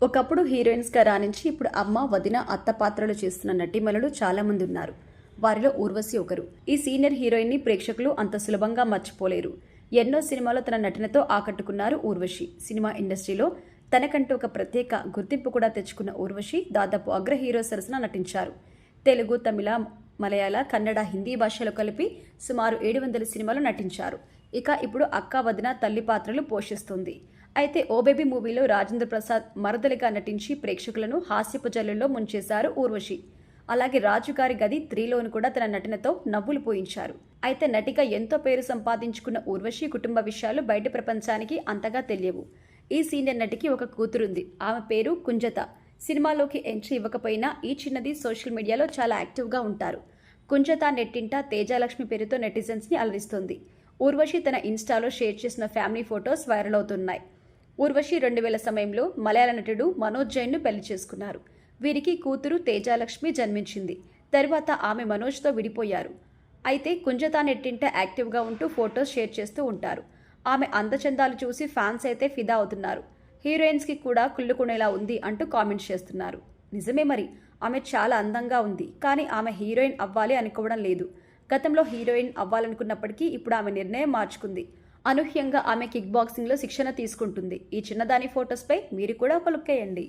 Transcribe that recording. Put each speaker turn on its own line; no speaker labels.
ఒకప్పుడు హీరోయిన్స్గా రాణించి ఇప్పుడు అమ్మ వదిన అత్త పాత్రలు చేస్తున్న నటీమణులు చాలా మంది ఉన్నారు. వారిలో ఊర్వశి ఒకరు. ఈ సీనియర్ హీరోయిన్ ని ప్రేక్షకులు అంత సులభంగా మర్చిపోలేరు. ఎన్నో సినిమాలో తన నటనతో ఆకట్టుకున్నారు ఊర్వశి. సినిమా ఇండస్ట్రీలో తనకంటూ ఒక ప్రత్యేక గుర్తింపు కూడా తెచ్చుకున్న ఊర్వశి దాదాపు అగ్ర హీరో సరసన నటించారు. తెలుగు, తమిళ, మలయాళ, కన్నడ, హిందీ భాషలో కలిపి సుమారు 700 సినిమాలు నటించారు. ఇప్పుడు అక్క వదిన తల్లి పాత్రలు పోషిస్తుంది. అయితే ఓ బేబీ మూవీలో రాజేంద్ర ప్రసాద్ మరదలిగా నటించి ప్రేక్షకులను హాస్యపు జల్లుల్లో ముంచేశారు ఊర్వశి. అలాగే రాజుగారి గది 3లోను కూడా తన నటనతో నవ్వులు పోయించారు. అయితే నటిగా ఎంతో పేరు సంపాదించుకున్న ఊర్వశి కుటుంబ విషయాలు బయట ప్రపంచానికి అంతగా తెలియవు. ఈ సీనియర్ నటికి ఒక కూతురుంది. ఆమె పేరు కుంజత. సినిమాలోకి ఎంట్రీ ఇవ్వకపోయినా ఈ చిన్నది సోషల్ మీడియాలో చాలా యాక్టివ్గా ఉంటారు. కుంజత నెట్టింట తేజాలక్ష్మి పేరుతో నెటిజన్స్ని అలరిస్తోంది. ఊర్వశి తన ఇన్స్టాలో షేర్ చేసిన ఫ్యామిలీ ఫొటోస్ వైరల్ అవుతున్నాయి. ఊర్వశి 2000 సమయంలో మలయాళ నటుడు మనోజ్ జైన్ను పెళ్లి చేసుకున్నారు. వీరికి కూతురు తేజాలక్ష్మి జన్మించింది. తర్వాత ఆమె మనోజ్తో విడిపోయారు. అయితే కుంజత నెట్టింట యాక్టివ్గా ఉంటూ ఫొటోస్ షేర్ చేస్తూ ఉంటారు. ఆమె అందచందాలు చూసి ఫ్యాన్స్ అయితే ఫిదా అవుతున్నారు. హీరోయిన్స్కి కూడా కుళ్ళుకునేలా ఉంది అంటూ కామెంట్స్ చేస్తున్నారు. నిజమే మరి, ఆమె చాలా అందంగా ఉంది. కానీ ఆమె హీరోయిన్ అవ్వాలి అనుకోవడం లేదు. గతంలో హీరోయిన్ అవ్వాలనుకున్నప్పటికీ ఇప్పుడు ఆమె నిర్ణయం మార్చుకుంది. అనూహ్యంగా ఆమె కిక్ బాక్సింగ్లో శిక్షణ తీసుకుంటుంది. ఈ చిన్నదాని ఫొటోస్పై మీరు కూడా ఒక లుక్ వేయండి.